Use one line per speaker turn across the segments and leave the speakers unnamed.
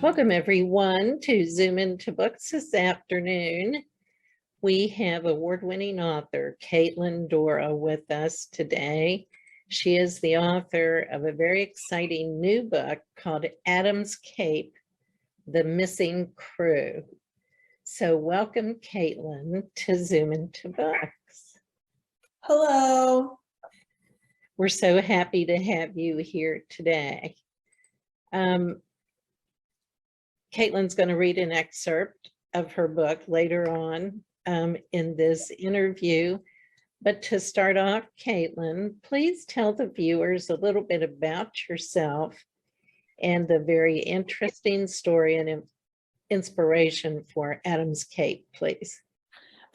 Welcome everyone to Zoom into Books this afternoon. We have award-winning author Kaitlyn Dorroh with us today. She is the author of a very exciting new book called Adam's Cape, The Missing Crew. So welcome, Kaitlyn, to Zoom into Books.
Hello.
We're so happy to have you here today. Kaitlyn's going to read an excerpt of her book later on in this interview. But to start off, Kaitlyn, please tell the viewers a little bit about yourself and the very interesting story and inspiration for Adam's Cape, please.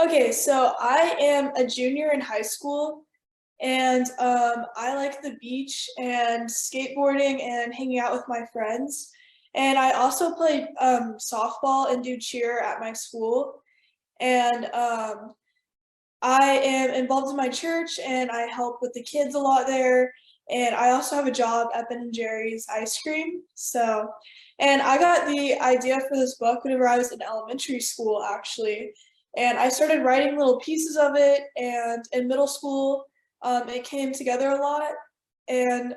Okay, so I am a junior in high school, and I like the beach and skateboarding and hanging out with my friends. And I also play softball and do cheer at my school. And I am involved in my church, and I help with the kids a lot there. And I also have a job at Ben & Jerry's ice cream. And I got the idea for this book whenever I was in elementary school, actually. And I started writing little pieces of it, and in middle school, it came together a lot. And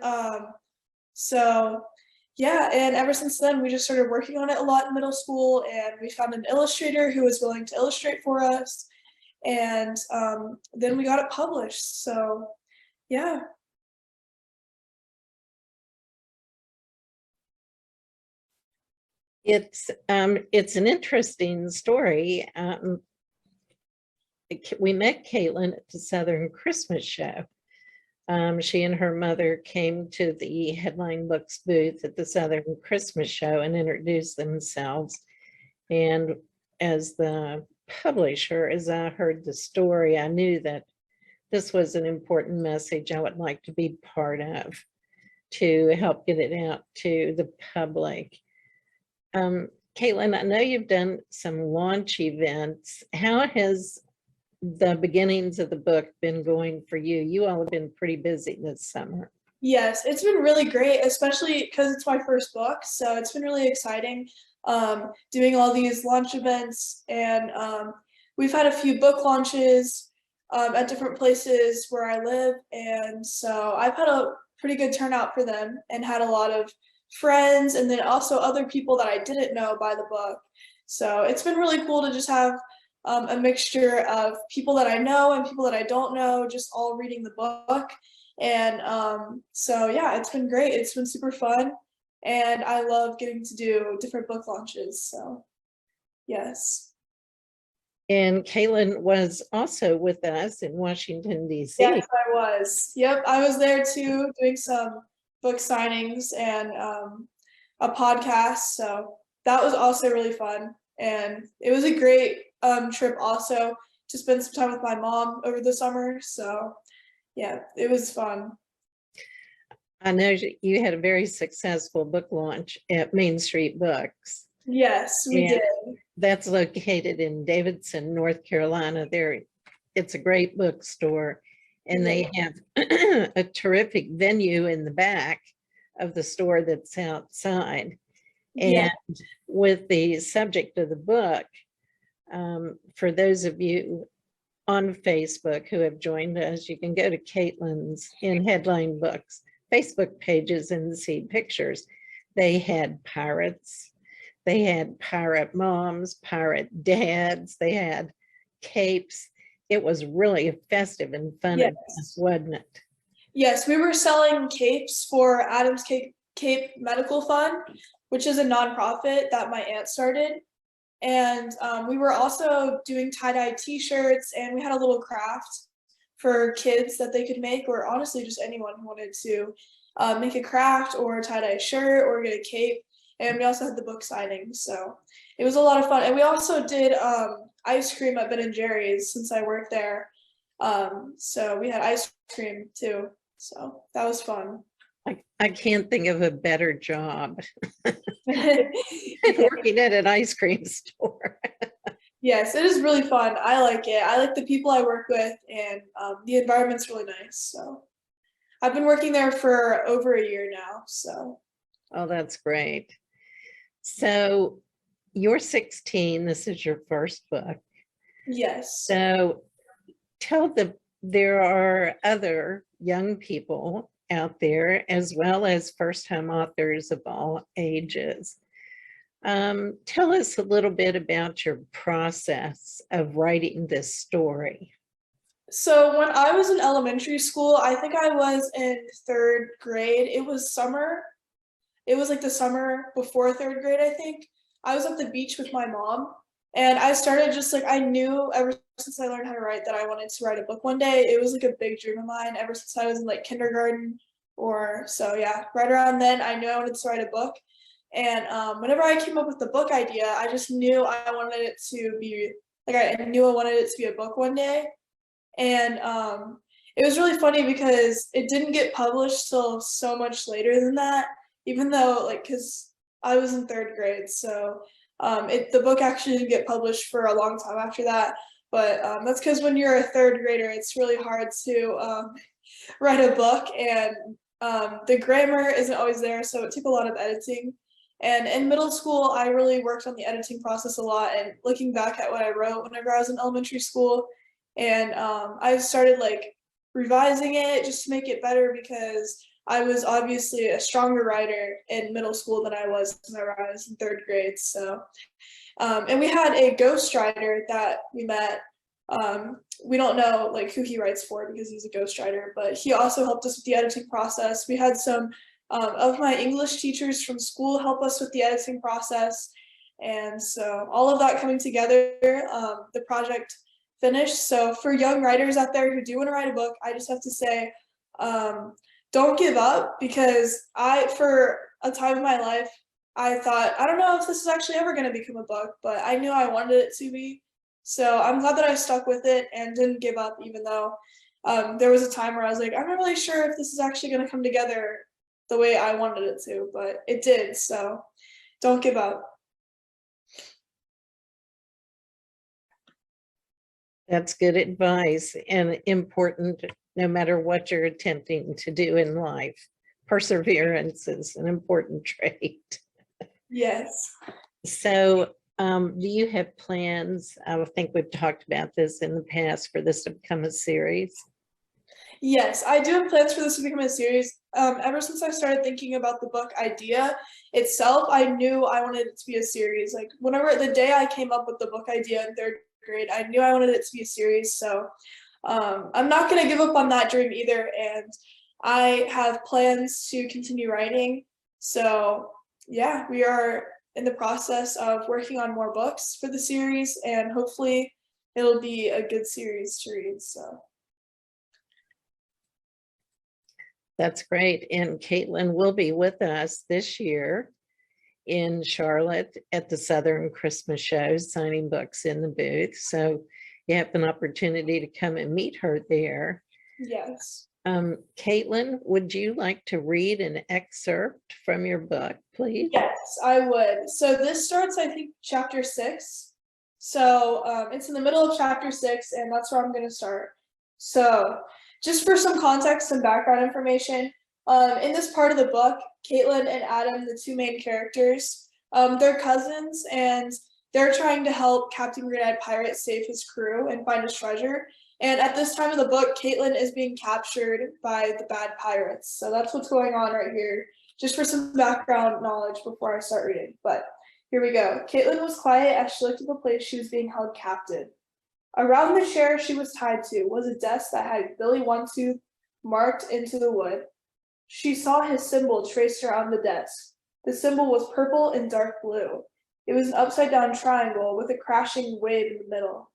yeah, and ever since then, we just started working on it a lot in middle school, and we found an illustrator who was willing to illustrate for us. And then we got it published, so yeah.
It's an interesting story. We met Kaitlyn at the Southern Christmas Show. She and her mother came to the Headline Books booth at the Southern Christmas Show and introduced themselves. And as the publisher, as I heard the story, I knew that this was an important message I would like to be part of to help get it out to the public. Kaitlyn, I know you've done some launch events. How has the beginnings of the book been going for you? You all have been pretty busy this summer.
Yes, it's been really great, especially because it's my first book, so it's been really exciting doing all these launch events. And we've had a few book launches at different places where I live, and so I've had a pretty good turnout for them and had a lot of friends, and then also other people that I didn't know by the book. So it's been really cool to just have a mixture of people that I know and people that I don't know, just all reading the book. And so yeah, it's been great. It's been super fun, and I love getting to do different book launches, so yes.
And Kaitlyn was also with us in Washington, D.C.
Yes, I was. Yep, I was there too, doing some book signings and a podcast, so that was also really fun. And it was a great trip also to spend some time with my mom over the summer. So yeah, it was fun.
I know you had a very successful book launch at Main Street Books.
Yes, we did.
That's located in Davidson, North Carolina. It's a great bookstore, and they have a terrific venue in the back of the store that's outside. And with the subject of the book, for those of you on Facebook who have joined us, you can go to Kaitlyn's in Headline Books Facebook pages and see pictures. They had pirates, they had pirate moms, pirate dads, they had capes. It was really festive and fun, wasn't it?
Yes, we were selling capes for Adam's Cape Medical Fund, which is a nonprofit that my aunt started. And we were also doing tie-dye t-shirts, and we had a little craft for kids that they could make, or honestly just anyone who wanted to make a craft or a tie-dye shirt or get a cape. And we also had the book signing, so it was a lot of fun. And we also did ice cream at Ben & Jerry's since I worked there. So we had ice cream too, so that was fun.
I can't think of a better job working at an ice cream store.
Yes, it is really fun. I like it. I like the people I work with, and the environment's really nice. So I've been working there for over a year now. So.
Oh, that's great. So you're 16. This is your first book.
Yes.
So there are other young people out there as well as first-time authors of all ages. Tell us a little bit about your process of writing this story.
So when I was in elementary school, I think I was in third grade. It was summer. It was like the summer before third grade, I think. I was at the beach with my mom, and I started just like, I knew ever since I learned how to write that I wanted to write a book one day. It was like a big dream of mine ever since I was in like kindergarten or so, yeah, right around then I knew I wanted to write a book. And whenever I came up with the book idea, I just knew I wanted it to be like, I knew I wanted it to be a book one day. And it was really funny because it didn't get published till so much later than that, even though like, because I was in third grade, so the book actually didn't get published for a long time after that. But that's because when you're a third grader, it's really hard to write a book, and the grammar isn't always there, so it took a lot of editing. And in middle school, I really worked on the editing process a lot, and looking back at what I wrote whenever I was in elementary school, and I started like revising it just to make it better because I was obviously a stronger writer in middle school than I was whenever I was in third grade. So, and we had a ghostwriter that we met. We don't know like who he writes for because he's a ghostwriter, but he also helped us with the editing process. We had some of my English teachers from school help us with the editing process. And so all of that coming together, the project finished. So for young writers out there who do want to write a book, I just have to say, don't give up, because for a time in my life, I thought, I don't know if this is actually ever going to become a book, but I knew I wanted it to be. So I'm glad that I stuck with it and didn't give up, even though there was a time where I was like, I'm not really sure if this is actually going to come together the way I wanted it to, but it did. So don't give up.
That's good advice and important no matter what you're attempting to do in life. Perseverance is an important trait.
Yes.
So do you have plans? I think we've talked about this in the past for this to become a series.
Yes, I do have plans for this to become a series. Ever since I started thinking about the book idea itself, I knew I wanted it to be a series. Like whenever the day I came up with the book idea in third grade, I knew I wanted it to be a series. So I'm not going to give up on that dream either. And I have plans to continue writing. So yeah, we are in the process of working on more books for the series, and hopefully it'll be a good series to read. So.
That's great. And Kaitlyn will be with us this year in Charlotte at the Southern Christmas Show, signing books in the booth. So you have an opportunity to come and meet her there.
Yes.
Kaitlyn, would you like to read an excerpt from your book, please?
Yes, I would. So this starts, I think, chapter 6. So it's in the middle of chapter 6, and that's where I'm going to start. So just for some context and background information, in this part of the book, Kaitlyn and Adam, the two main characters, they're cousins, and they're trying to help Captain Green-Eyed Pirate save his crew and find his treasure. And at this time of the book, Kaitlyn is being captured by the bad pirates. So that's what's going on right here, just for some background knowledge before I start reading. But here we go. Kaitlyn was quiet as she looked at the place she was being held captive. Around the chair she was tied to was a desk that had Billy One Tooth marked into the wood. She saw his symbol traced around the desk. The symbol was purple and dark blue. It was an upside-down triangle with a crashing wave in the middle.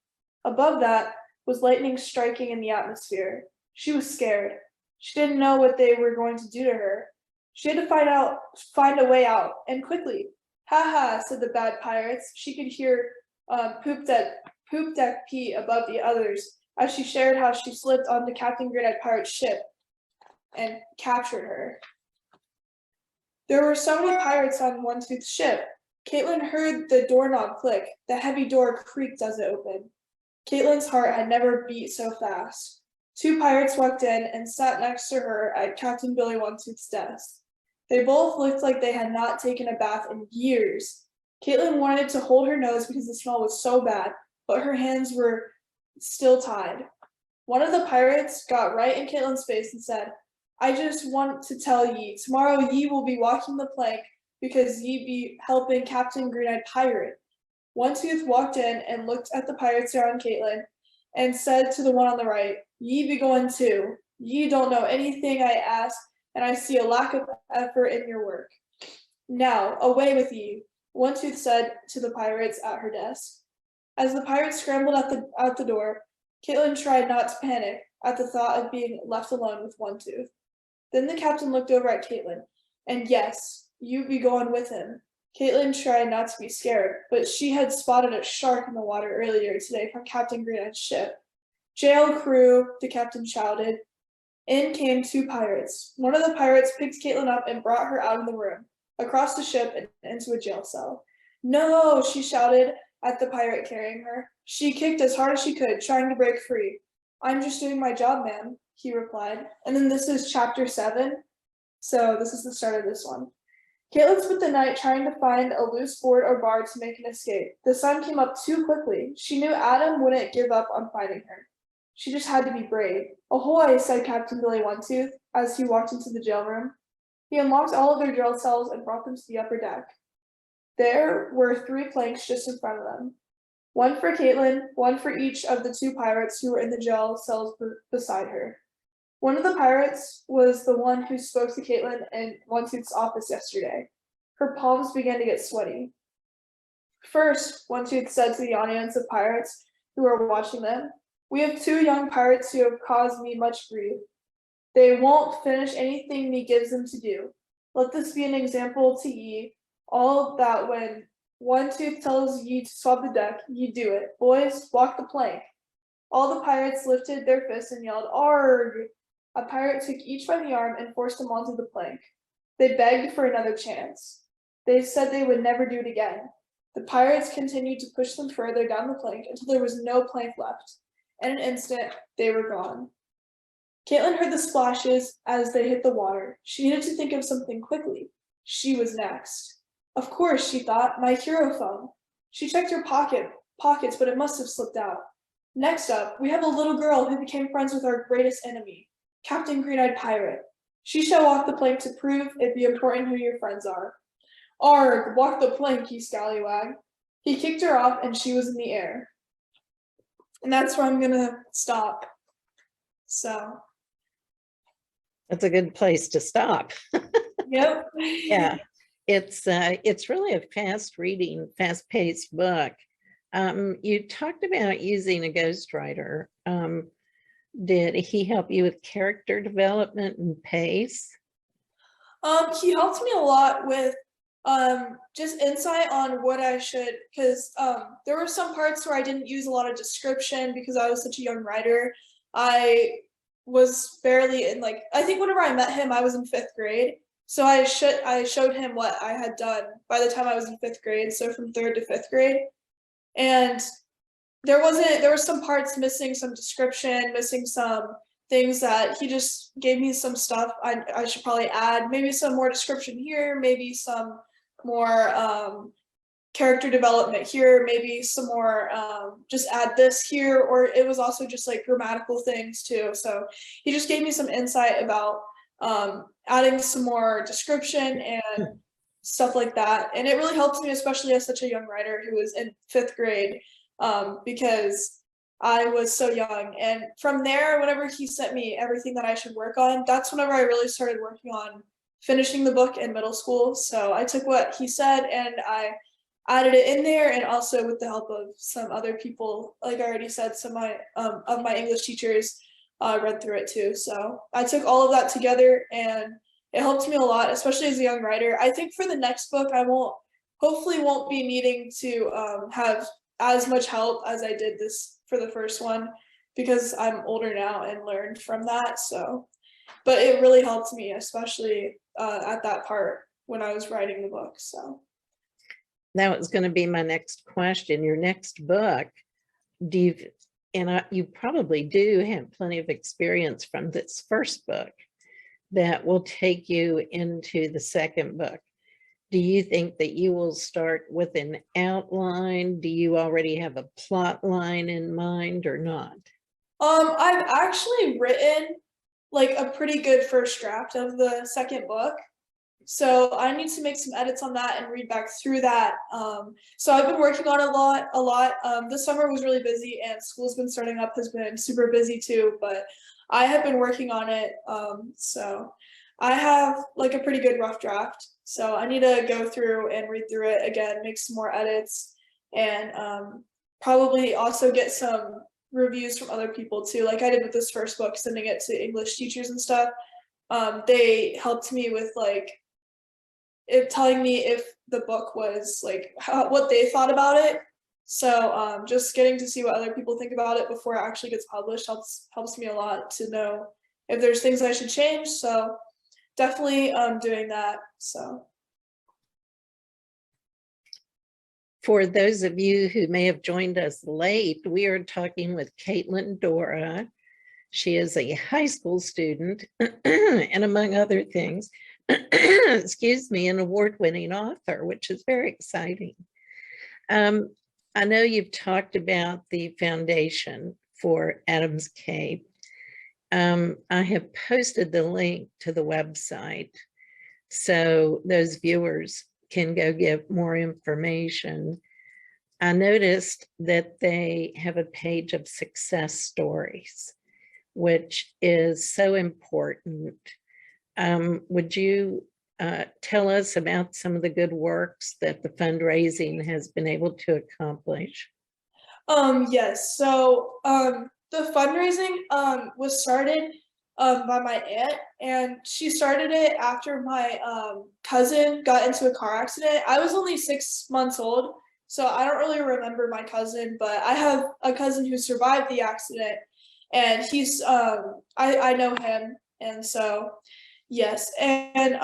Above that was lightning striking in the atmosphere. She was scared. She didn't know what they were going to do to her. She had to find a way out, and quickly. Ha ha, said the bad pirates. She could hear Poop Deck Pete above the others as she shared how she slipped onto Captain Green-Eyed Pirate's ship and captured her. There were so many pirates on One Tooth's ship. Kaitlyn heard the doorknob click. The heavy door creaked as it opened. Kaitlyn's heart had never beat so fast. Two pirates walked in and sat next to her at Captain Billy One Tooth's desk. They both looked like they had not taken a bath in years. Kaitlyn wanted to hold her nose because the smell was so bad, but her hands were still tied. One of the pirates got right in Kaitlyn's face and said, I just want to tell ye, tomorrow ye will be walking the plank because ye be helping Captain Green-Eyed Pirate. One Tooth walked in and looked at the pirates around Kaitlyn and said to the one on the right, ye be going too. Ye don't know anything I ask, and I see a lack of effort in your work. Now, away with ye, One Tooth said to the pirates at her desk. As the pirates scrambled out the door, Kaitlyn tried not to panic at the thought of being left alone with One Tooth. Then the captain looked over at Kaitlyn, and yes, you be going with him. Kaitlyn tried not to be scared, but she had spotted a shark in the water earlier today from Captain Green-Eye's ship. Jail crew, the captain shouted. In came two pirates. One of the pirates picked Kaitlyn up and brought her out of the room, across the ship and into a jail cell. No, she shouted at the pirate carrying her. She kicked as hard as she could, trying to break free. I'm just doing my job, ma'am, he replied. And then this is chapter 7. So this is the start of this one. Kaitlyn spent the night trying to find a loose board or bar to make an escape. The sun came up too quickly. She knew Adam wouldn't give up on finding her. She just had to be brave. Ahoy, said Captain Billy One Tooth as he walked into the jail room. He unlocked all of their jail cells and brought them to the upper deck. There were 3 planks just in front of them. One for Kaitlyn, one for each of the 2 pirates who were in the jail cells beside her. One of the pirates was the one who spoke to Kaitlyn in One Tooth's office yesterday. Her palms began to get sweaty. First, One Tooth said to the audience of pirates who were watching them, we have 2 young pirates who have caused me much grief. They won't finish anything me gives them to do. Let this be an example to ye, all that when One Tooth tells ye to swab the deck, ye do it. Boys, walk the plank. All the pirates lifted their fists and yelled, Arg! A pirate took each by the arm and forced him onto the plank. They begged for another chance. They said they would never do it again. The pirates continued to push them further down the plank until there was no plank left. In an instant, they were gone. Kaitlyn heard the splashes as they hit the water. She needed to think of something quickly. She was next. Of course, she thought, my hero phone. She checked her pockets, but it must have slipped out. Next up, we have a little girl who became friends with our greatest enemy, Captain Green-Eyed Pirate. She shall walk the plank to prove it be important who your friends are. Arg, walk the plank, you scallywag. He kicked her off and she was in the air. And that's where I'm gonna stop. So.
That's a good place to stop.
Yep.
Yeah, it's really a fast reading, fast paced book. You talked about using a ghostwriter. Did he help you with character development and pace?
He helped me a lot with just insight on what I should, because there were some parts where I didn't use a lot of description because I was such a young writer. I was barely in, like, I think whenever I met him, I was in 5th grade. So I showed him what I had done by the time I was in 5th grade, so from 3rd to 5th grade. And there were some parts missing, some description, missing some things that he just gave me some stuff I should probably add, maybe some more description here, maybe some more character development here, maybe some more just add this here, or it was also just like grammatical things too. So he just gave me some insight about adding some more description and stuff like that. And it really helped me, especially as such a young writer who was in 5th grade, because I was so young. And from there, whenever he sent me everything that I should work on, that's whenever I really started working on finishing the book in middle school. So I took what he said and I added it in there, and also with the help of some other people, like I already said, some of my English teachers read through it too. So I took all of that together and it helped me a lot, especially as a young writer. I think for the next book, I hopefully won't be needing to have as much help as I did this for the first one, because I'm older now and learned from that. So, but it really helped me, especially at that part when I was writing the book. So
that was going to be my next question. Your next book, you probably do have plenty of experience from this first book. that will take you into the second book. Do you think that you will start with an outline? Do you already have a plot line in mind or not?
I've actually written like a pretty good first draft of the second book. So I need to make some edits on that and read back through that. So I've been working on it a lot. This summer was really busy and school's been starting up, has been super busy too, but I have been working on it. So I have like a pretty good rough draft. So I need to go through and read through it again, make some more edits, and probably also get some reviews from other people too, like I did with this first book, sending it to English teachers and stuff. They helped me with like telling me if the book was like what they thought about it. So just getting to see what other people think about it before it actually gets published helps me a lot to know if there's things I should change. So definitely doing that. So
For those of you who may have joined us late, we are talking with Kaitlyn Dorroh. She is a high school student and, among other things, excuse me, an award-winning author, which is very exciting. I know you've talked about the foundation for Adam's Cape. I have posted the link to the website so those viewers can go get more information. I noticed that they have a page of success stories, which is so important. Would you tell us about some of the good works that the fundraising has been able to accomplish?
yes, so the fundraising was started by my aunt, and she started it after my cousin got into a car accident. I was only 6 months old, so I don't really remember my cousin, but I have a cousin who survived the accident, and he's I know him, and so yes. And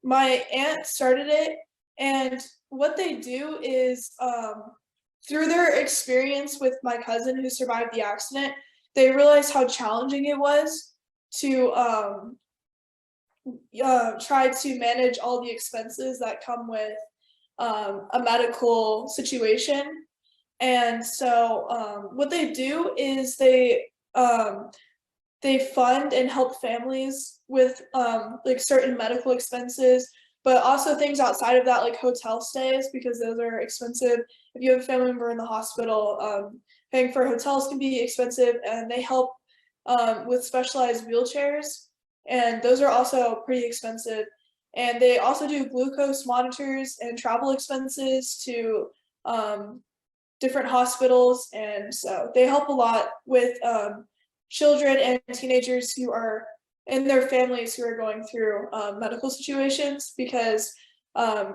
my aunt started it, and what they do is through their experience with my cousin who survived the accident, they realized how challenging it was to try to manage all the expenses that come with a medical situation. And so what they do is they fund and help families with like certain medical expenses, but also things outside of that, like hotel stays, because those are expensive. If you have a family member in the hospital, paying for hotels can be expensive, and they help with specialized wheelchairs, and those are also pretty expensive. And they also do glucose monitors and travel expenses to different hospitals, and so they help a lot with children and teenagers who are in their families who are going through medical situations, because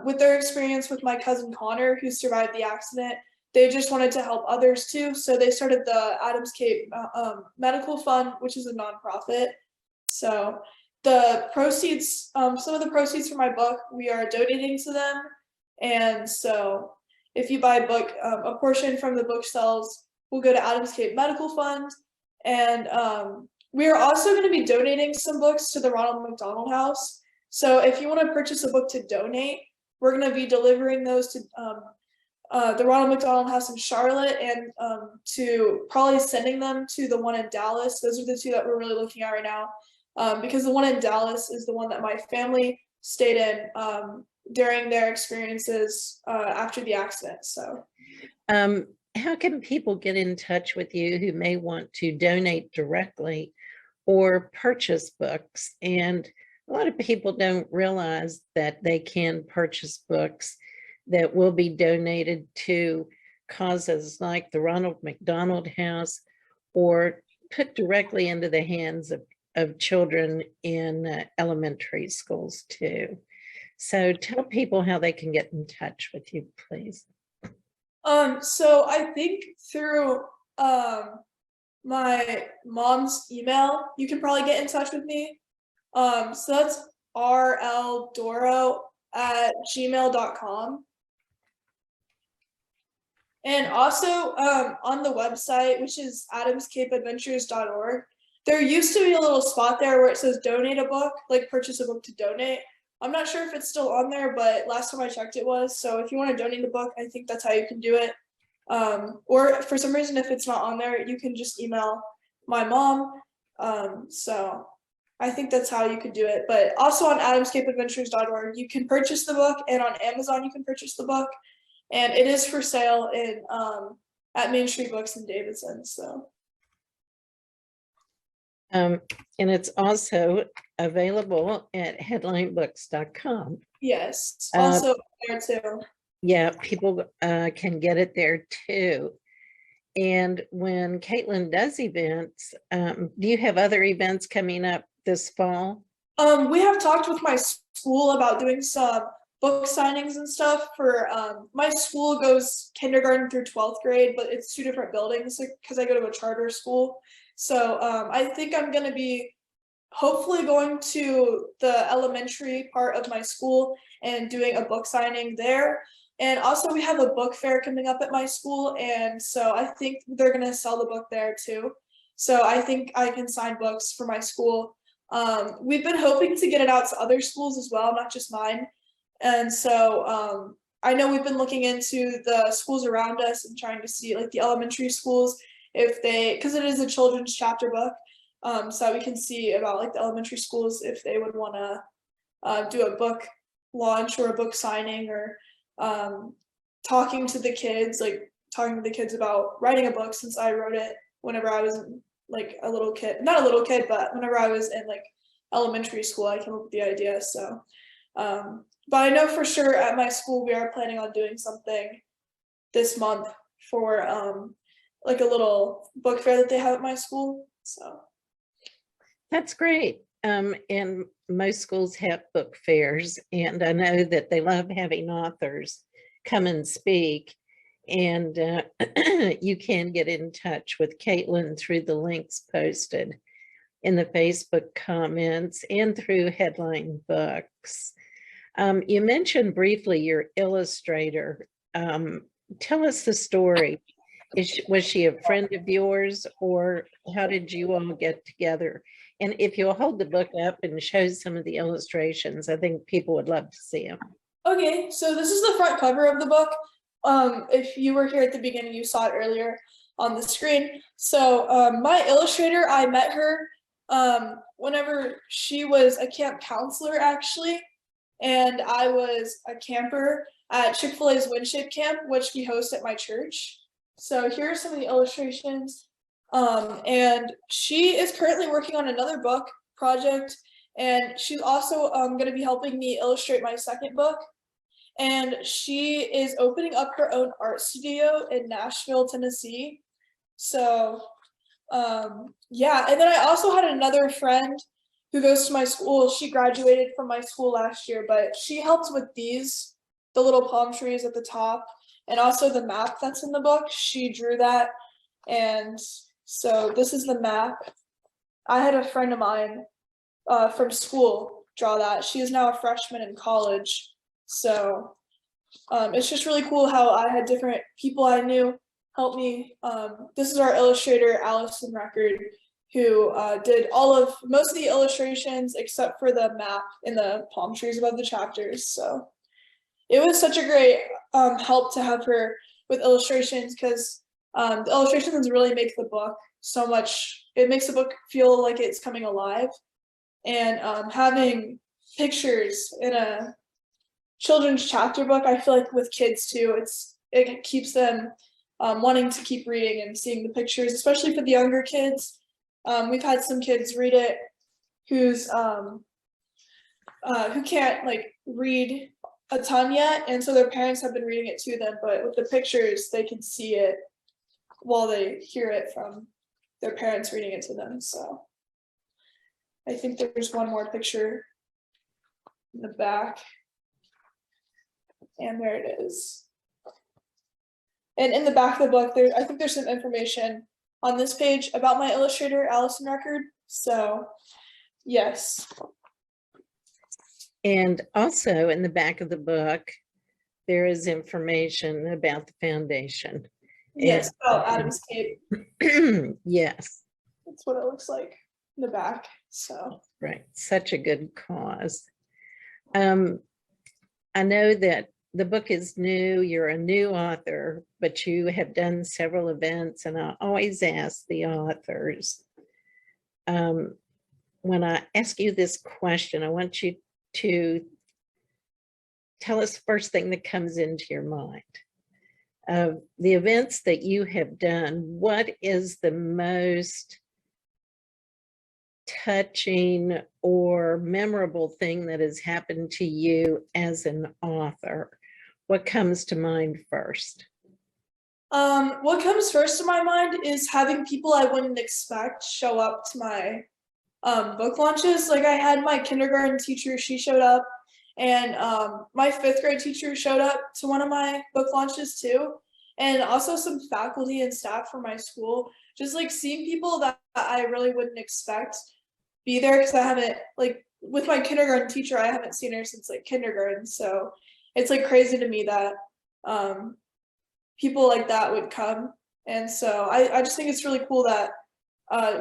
with their experience with my cousin Connor, who survived the accident, they just wanted to help others too. So they started the Adams Cape Medical Fund, which is a nonprofit. So the proceeds, some of the proceeds from my book, we are donating to them. And so if you buy a book, a portion from the book sales will go to Adams Cape Medical Fund. And we are also going to be donating some books to the Ronald McDonald House. So if you want to purchase a book to donate, we're going to be delivering those to the Ronald McDonald House in Charlotte, and to probably sending them to the one in Dallas. Those are the two that we're really looking at right now, because the one in Dallas is the one that my family stayed in during their experiences after the accident. So
how can people get in touch with you who may want to donate directly or purchase books? And a lot of people don't realize that they can purchase books that will be donated to causes like the Ronald McDonald House, or put directly into the hands of children in elementary schools too. So tell people how they can get in touch with you, please.
So I think through my mom's email, you can probably get in touch with me. So that's rldorroh@gmail.com. And also on the website, which is adamscapeadventures.org, There used to be a little spot there where it says donate a book, like purchase a book to donate. I'm not sure if it's still on there, but last time I checked it was. So if you want to donate a book, I think that's how you can do it. Or for some reason, if it's not on there, you can just email my mom. So I think that's how you could do it. But also on adamscapeadventures.org, you can purchase the book, and on Amazon, you can purchase the book. And it is for sale in at Main Street Books in Davidson. So.
And it's also available at headlinebooks.com.
Yes, also there too.
Yeah, people can get it there too. And when Kaitlyn does events, do you have other events coming up this fall?
We have talked with my school about doing some book signings and stuff for my school goes kindergarten through 12th grade, but it's 2 different buildings because I go to a charter school. So I think I'm going to be hopefully going to the elementary part of my school and doing a book signing there. And also we have a book fair coming up at my school, and so I think they're going to sell the book there too. So I think I can sign books for my school. We've been hoping to get it out to other schools as well, not just mine. And so I know we've been looking into the schools around us and trying to see like the elementary schools, if they, because it is a children's chapter book, so we can see about like the elementary schools if they would want to do a book launch or a book signing, or talking to the kids about writing a book, since I wrote it whenever I was like a little kid, not a little kid, but whenever I was in like elementary school, I came up with the idea. So but I know for sure at my school we are planning on doing something this month for like a little book fair that they have at my school. So
that's great. And most schools have book fairs, and I know that they love having authors come and speak. And you can get in touch with Kaitlyn through the links posted in the Facebook comments and through Headline Books. You mentioned briefly your illustrator. Tell us the story. Was she a friend of yours, or how did you all get together? And if you'll hold the book up and show some of the illustrations, I think people would love to see them.
Okay, so this is the front cover of the book. If you were here at the beginning, you saw it earlier on the screen. So my illustrator, I met her whenever she was a camp counselor, actually, and I was a camper at Chick-fil-A's Winship Camp, which we host at my church. So here are some of the illustrations. And she is currently working on another book project, and she's also going to be helping me illustrate my second book. And she is opening up her own art studio in Nashville, Tennessee. So yeah, and then I also had another friend who goes to my school. She graduated from my school last year, but she helped with these, the little palm trees at the top, and also the map that's in the book. She drew that, and so this is the map. I had a friend of mine from school draw that. She is now a freshman in college. So it's just really cool how I had different people I knew help me. This is our illustrator, Allison Record, who did most of the illustrations except for the map and the palm trees above the chapters. So it was such a great help to have her with illustrations, because the illustrations really make the book so much. It makes the book feel like it's coming alive, and having pictures in a children's chapter book, I feel like with kids too, it keeps them wanting to keep reading and seeing the pictures, especially for the younger kids. We've had some kids read it who can't like read a ton yet, and so their parents have been reading it to them, but with the pictures they can see it while they hear it from their parents reading it to them. So I think there's one more picture in the back, and there it is. And in the back of the book, I think there's some information on this page about my illustrator, Allison Record. So yes.
And also in the back of the book, there is information about the foundation.
Yes, about Adam's Cape.
Yes.
That's what it looks like. the back. So
Right, such a good cause. I know that the book is new, you're a new author, but you have done several events, and I always ask the authors, when I ask you this question, I want you to tell us first thing that comes into your mind. Of the events that you have done, what is the most touching or memorable thing that has happened to you as an author? What comes to mind first?
what comes first to my mind is having people I wouldn't expect show up to my book launches. Like I had my kindergarten teacher, she showed up, and my 5th grade teacher showed up to one of my book launches too. And also some faculty and staff from my school, just like seeing people that I really wouldn't expect be there, because I haven't, like with my kindergarten teacher, I haven't seen her since like kindergarten. So it's like crazy to me that people like that would come. And so I just think it's really cool that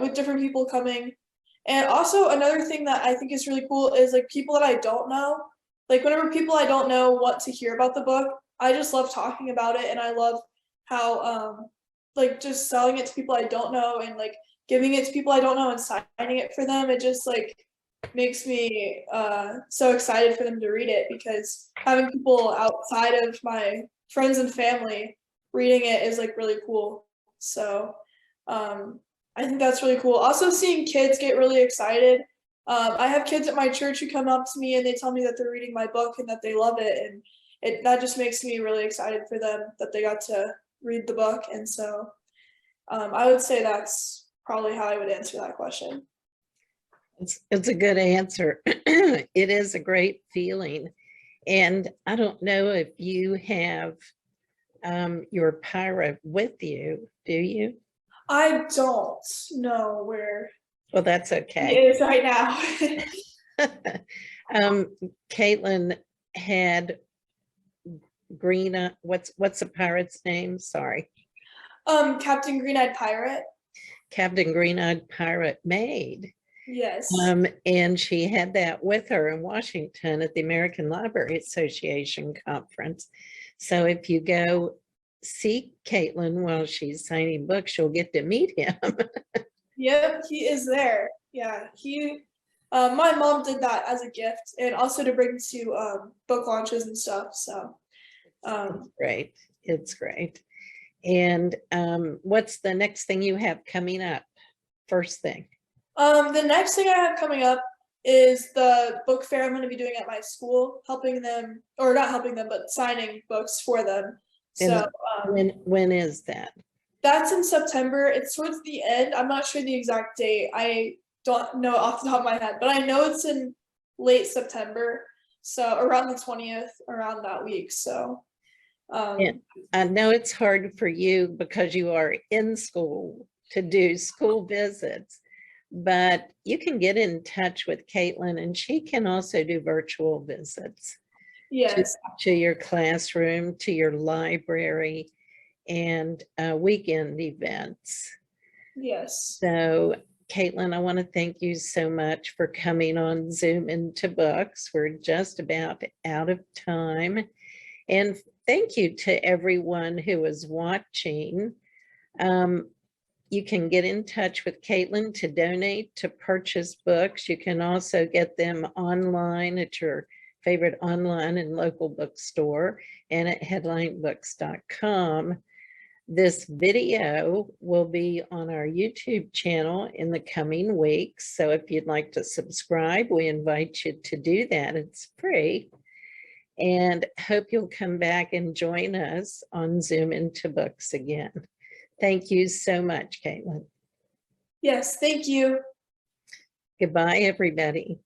with different people coming. And also another thing that I think is really cool is like people that I don't know. Like whenever people I don't know want to hear about the book, I just love talking about it, and I love how like just selling it to people I don't know and like giving it to people I don't know and signing it for them. It just like makes me so excited for them to read it, because having people outside of my friends and family reading it is like really cool. So I think that's really cool. Also seeing kids get really excited. I have kids at my church who come up to me and they tell me that they're reading my book and that they love it, and that just makes me really excited for them that they got to read the book. And so I would say that's probably how I would answer that question.
It's a good answer. It is a great feeling. And I don't know if you have your pirate with you, do you?
I don't know where
Well, that's
he
okay.
is right now.
Kaitlyn had what's the pirate's name? Sorry.
Captain Green-Eyed Pirate.
Captain Green-Eyed Pirate made.
Yes.
And she had that with her in Washington at the American Library Association conference. So if you go see Kaitlyn while she's signing books, you'll get to meet him.
Yep, he is there. Yeah, my mom did that as a gift, and also to bring to book launches and stuff. So
it's great. It's great. And what's the next thing you have coming up? First thing.
The next thing I have coming up is the book fair I'm going to be doing at my school, helping them, or not helping them, but signing books for them. So
when is that?
That's in September. It's towards the end. I'm not sure the exact date. I don't know off the top of my head, but I know it's in late September. So around the 20th, around that week. So
yeah, I know it's hard for you because you are in school to do school visits, but you can get in touch with Kaitlyn, and she can also do virtual visits.
Yes.
To your classroom, to your library, and weekend events.
Yes.
So Kaitlyn, I want to thank you so much for coming on Zoom into Books. We're just about out of time. And thank you to everyone who is watching. You can get in touch with Kaitlyn to donate, to purchase books. You can also get them online at your favorite online and local bookstore and at headlinebooks.com. This video will be on our YouTube channel in the coming weeks. So if you'd like to subscribe, we invite you to do that. It's free. And hope you'll come back and join us on Zoom into Books again. Thank you so much, Kaitlyn.
Yes, thank you.
Goodbye, everybody.